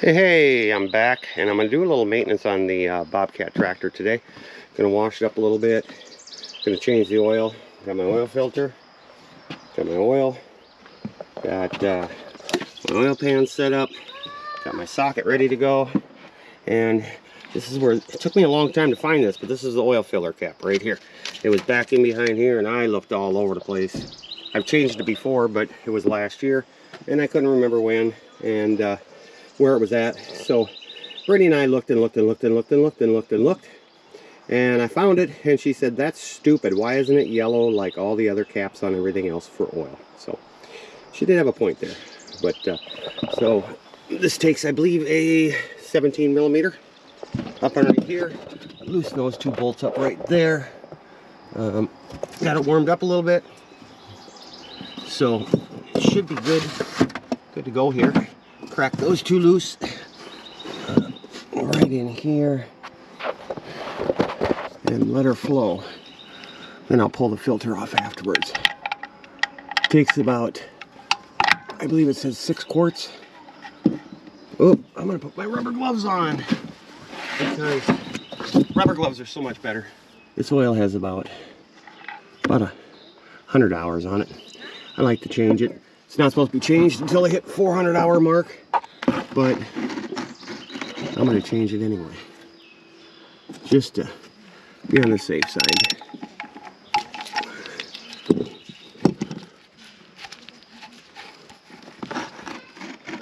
Hey, I'm back, and I'm going to do a little maintenance on the Bobcat tractor today. Going to wash it up a little bit. Going to change the oil. Got my oil filter. Got my oil. Got my oil pan set up. Got my socket ready to go. And this is where, it took me a long time to find this, but this is the oil filler cap right here. It was back in behind here, and I looked all over the place. I've changed it before, but it was last year, and I couldn't remember when. And where it was at. So Brittany and I looked and looked and looked and looked and looked and looked and looked, and I found it, and she said, that's stupid. Why isn't it yellow like all the other caps on everything else for oil? So she did have a point there. But so this takes, I believe, a 17 millimeter up underneath here. Loosen those two bolts up right there. Got it warmed up a little bit, so it should be good to go here. Crack those two loose right in here and let her flow. Then I'll pull the filter off afterwards. Takes about, I believe it says 6 quarts. Oh, I'm gonna put my rubber gloves on because rubber gloves are so much better. This oil has about 100 hours on it. I like to change it. It's not supposed to be changed until I hit 400 hour mark, but I'm going to change it anyway, just to be on the safe side.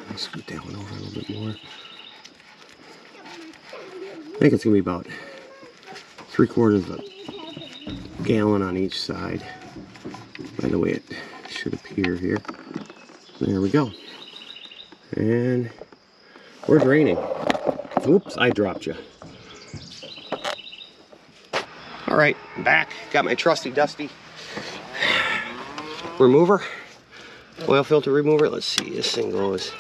Let's scoot that one over a little bit more. I think it's going to be about 3/4 of a gallon on each side, by the way it should appear here. There we go. And we're draining. Oops, I dropped you. All right, back. Got my trusty dusty remover, oil filter remover. Let's see, this thing goes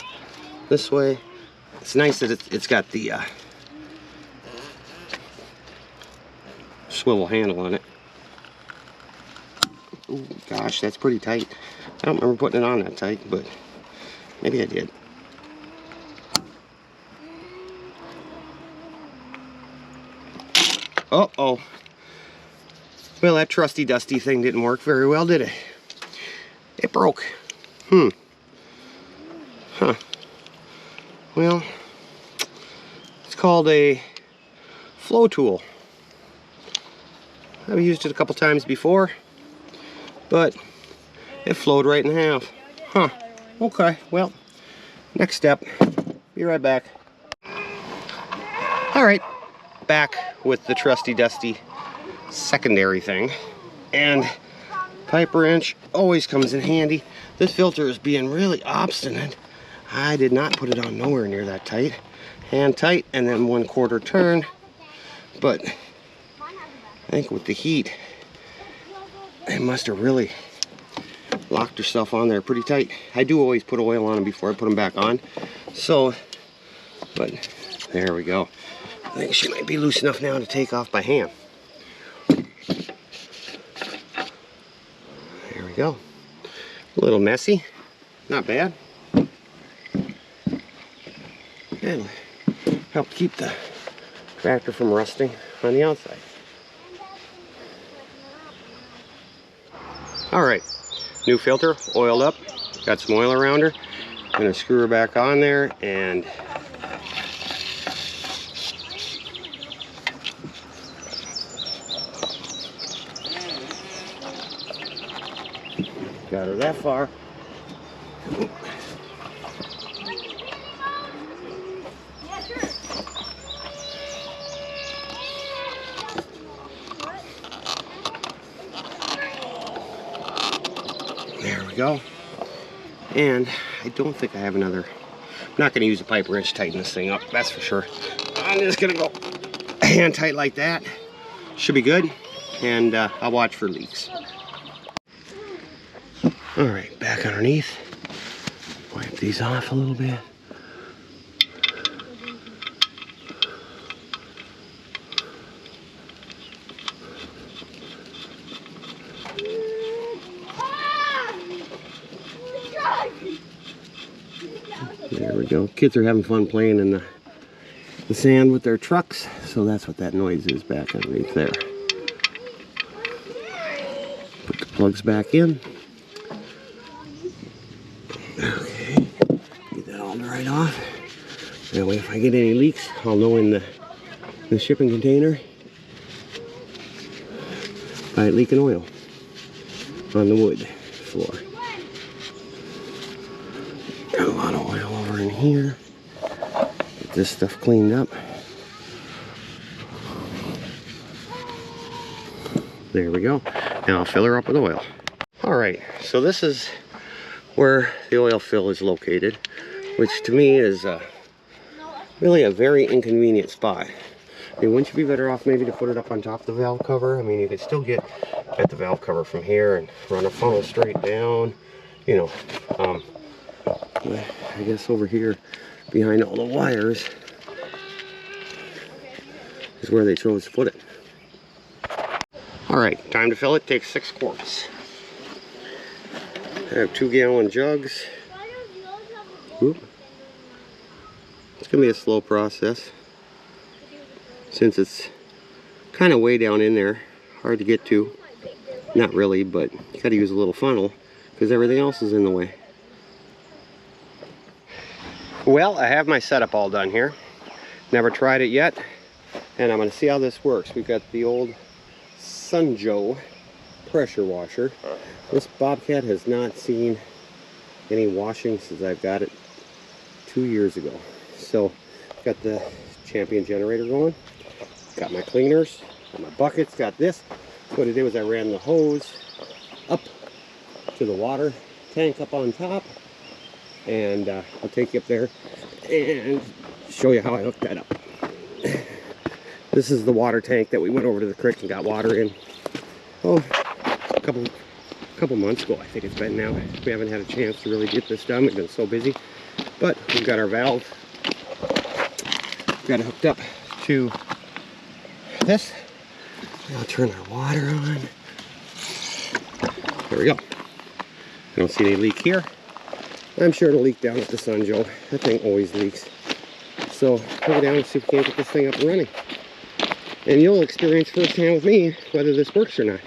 this way. It's nice that it's got the swivel handle on it. Oh gosh, that's pretty tight. I don't remember putting it on that tight, but maybe I did. Uh-oh. Well, that trusty dusty thing didn't work very well, did it? It broke. Huh. Well, it's called a flow tool. I've used it a couple times before, but it flowed right in half. Huh. Okay, well, next step. Be right back. Alright, back with the trusty dusty secondary thing. And pipe wrench always comes in handy. This filter is being really obstinate. I did not put it on nowhere near that tight. Hand tight and then 1/4 turn. But I think with the heat, it must have really locked herself on there pretty tight. I do always put oil on them before I put them back on. So, but there we go. I think she might be loose enough now to take off by hand. There we go. A little messy, not bad. And help keep the tractor from rusting on the outside. All right. New filter, oiled up, got some oil around her. Gonna screw her back on there and got her that far. There we go. And I don't think I have another. I'm not going to use a pipe wrench to tighten this thing up, that's for sure. I'm just going to go hand tight like that. Should be good. And I'll watch for leaks. Alright, back underneath. Wipe these off a little bit. There we go. Kids are having fun playing in the sand with their trucks, so that's what that noise is back underneath there. Put the plugs back in. Okay, get that all dried off. That way if I get any leaks, I'll know in the shipping container. By it leaking oil on the wood floor. Got a lot of oil over in here. Get this stuff cleaned up. There we go. Now I'll fill her up with oil. Alright, so this is where the oil fill is located, which to me is really a very inconvenient spot. I mean, wouldn't you be better off maybe to put it up on top of the valve cover? I mean, you could still get at the valve cover from here and run a funnel straight down, you know. But I guess over here behind all the wires is where they chose to put it. Alright, time to fill it. Takes 6 quarts. I have 2-gallon jugs. Oop. It's going to be a slow process since it's kind of way down in there. Hard to get to. Not really, but you got to use a little funnel because everything else is in the way. Well, I have my setup all done here. Never tried it yet, and I'm going to see how this works. We've got the old Sunjoe pressure washer. This Bobcat has not seen any washing since I've got it 2 years ago. So, got the Champion generator going. Got my cleaners, got my buckets, got this. What I did was I ran the hose up to the water tank up on top, and I'll take you up there and show you how I hooked that up. This is the water tank that we went over to the creek and got water in, a couple months ago, I think it's been now. We haven't had a chance to really get this done. We've been so busy, but we've got our valve. Got it hooked up to this. I'll turn our water on. There we go. I don't see any leak here. I'm sure it'll leak down at the Sunjoe. That thing always leaks. So hook it down and see if we can't get this thing up and running. And you'll experience firsthand with me whether this works or not.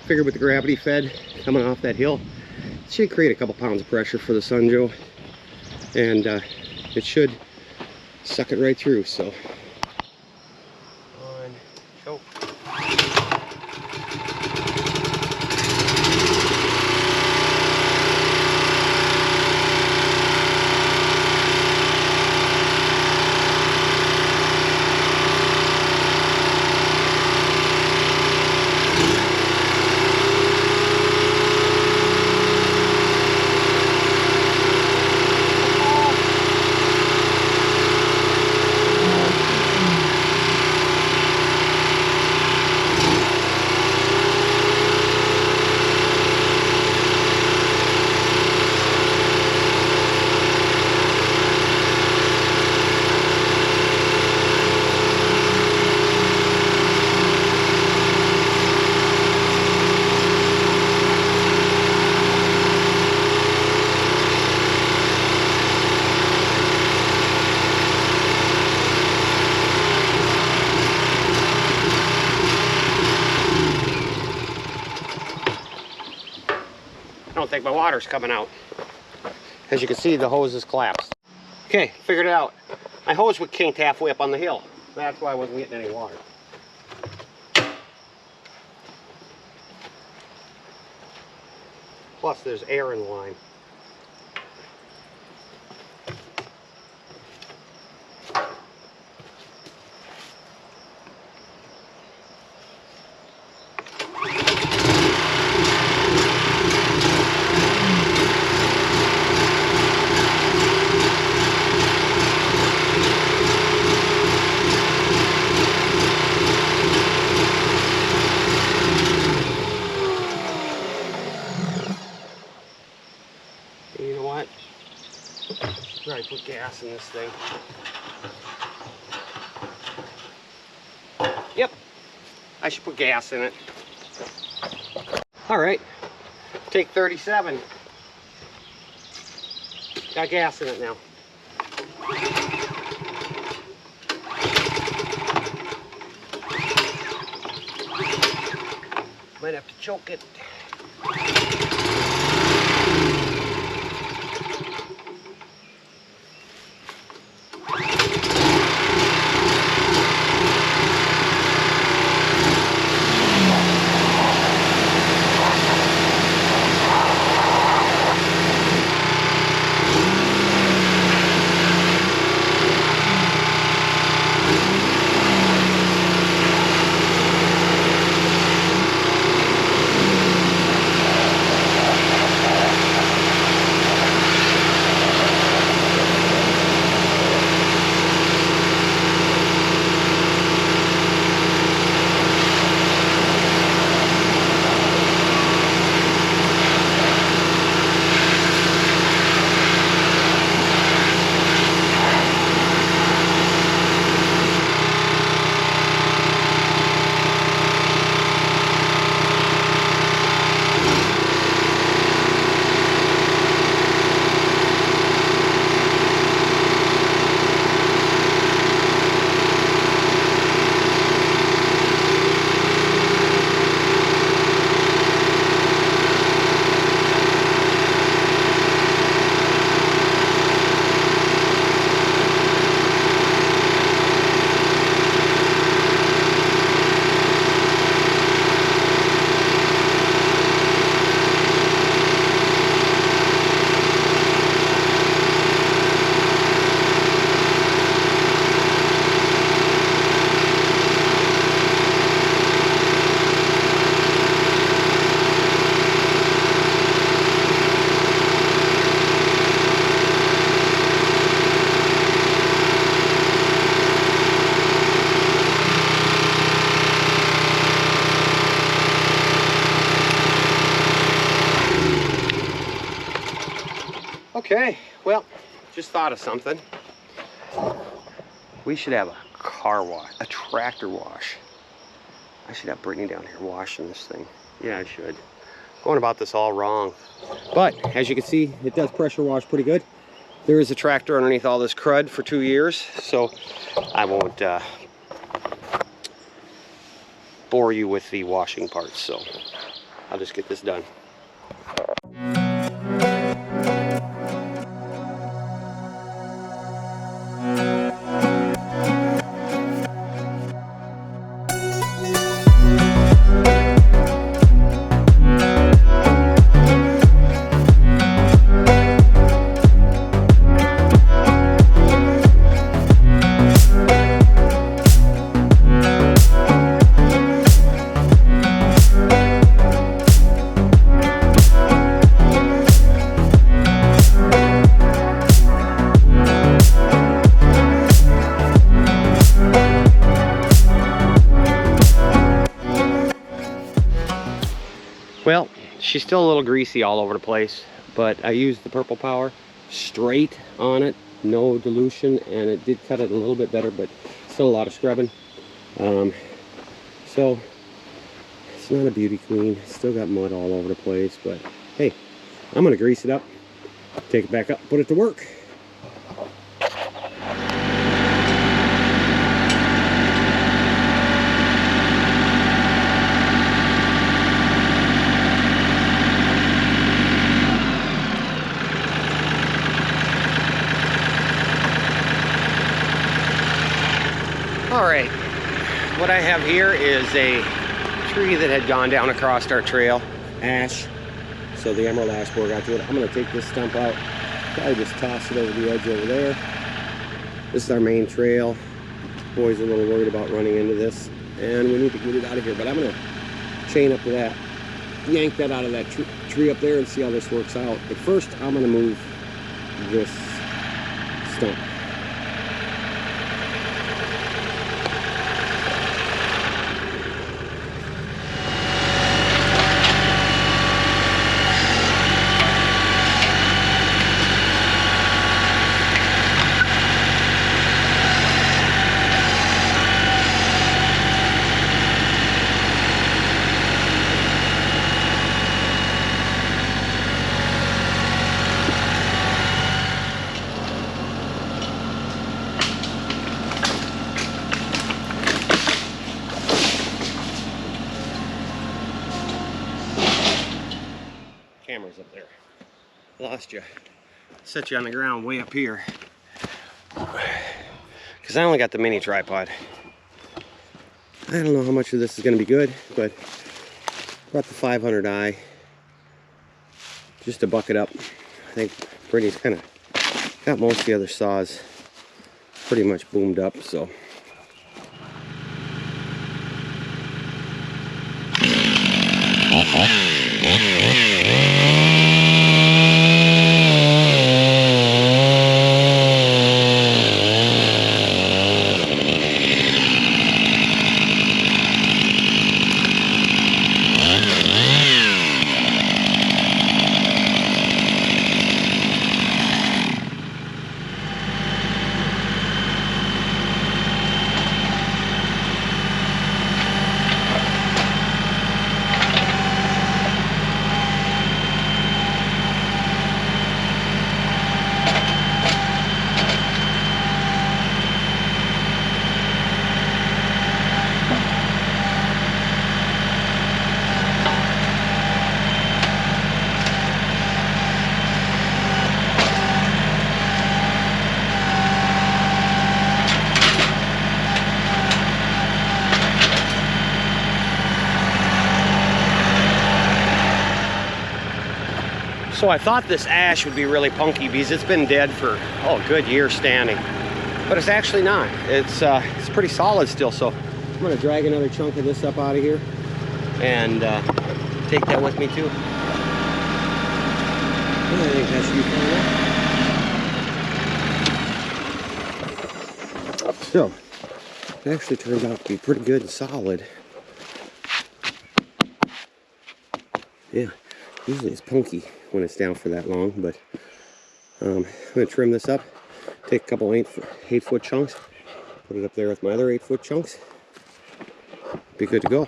Figure with the gravity fed coming off that hill, it should create a couple pounds of pressure for the Sunjoe, and it should suck it right through. So on, go. I don't think my water's coming out. As you can see, the hose is collapsed. Okay, figured it out. My hose was kinked halfway up on the hill. That's why I wasn't getting any water. Plus, there's air in the line. You know what? Probably put gas in this thing. Yep, I should put gas in it. All right, take 37. Got gas in it now. Might have to choke it. Okay, well, just thought of something. We should have a car wash, a tractor wash. I should have Brittany down here washing this thing. Yeah, I should. Going about this all wrong. But, as you can see, it does pressure wash pretty good. There is a tractor underneath all this crud for 2 years, so I won't bore you with the washing parts, so I'll just get this done. Well, she's still a little greasy all over the place, but I used the Purple Power straight on it, no dilution, and it did cut it a little bit better, but still a lot of scrubbing. So it's not a beauty queen. It's still got mud all over the place, but hey, I'm gonna grease it up, take it back up, put it to work. Alright, what I have here is a tree that had gone down across our trail, ash, so the emerald ash borer got to it. I'm going to take this stump out, probably just toss it over the edge over there. This is our main trail. Boys are a little worried about running into this, and we need to get it out of here, but I'm going to chain up to that, yank that out of that tree up there and see how this works out. But first, I'm going to move this stump. Lost you. Set you on the ground way up here. Because I only got the mini tripod. I don't know how much of this is going to be good, but brought the 500i just to buck it up. I think Brittany's kind of got most of the other saws pretty much boomed up, so. So I thought this ash would be really punky because it's been dead for, oh, a good year standing. But it's actually not. It's pretty solid still. So I'm gonna drag another chunk of this up out of here and take that with me too. I think that should be fine. So it actually turned out to be pretty good and solid. Yeah, usually it's punky when it's down for that long, but I'm going to trim this up, take a couple 8-foot chunks, put it up there with my other 8-foot chunks, be good to go.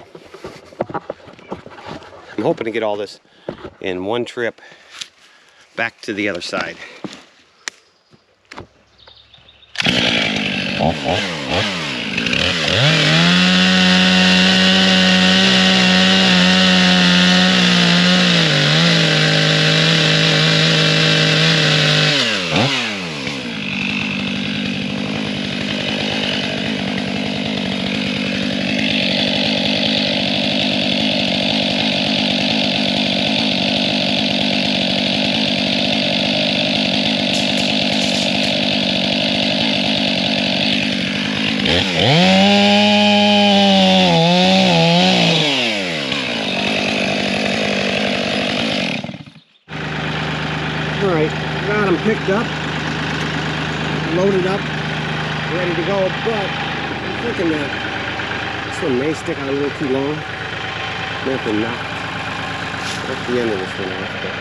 I'm hoping to get all this in one trip back to the other side. Alright, got them picked up, loaded up, ready to go, but I'm thinking that this one may stick out a little too long. May have to knock the end of this one off, but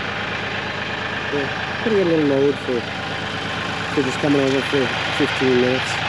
yeah, pretty good little load for just coming over for 15 minutes.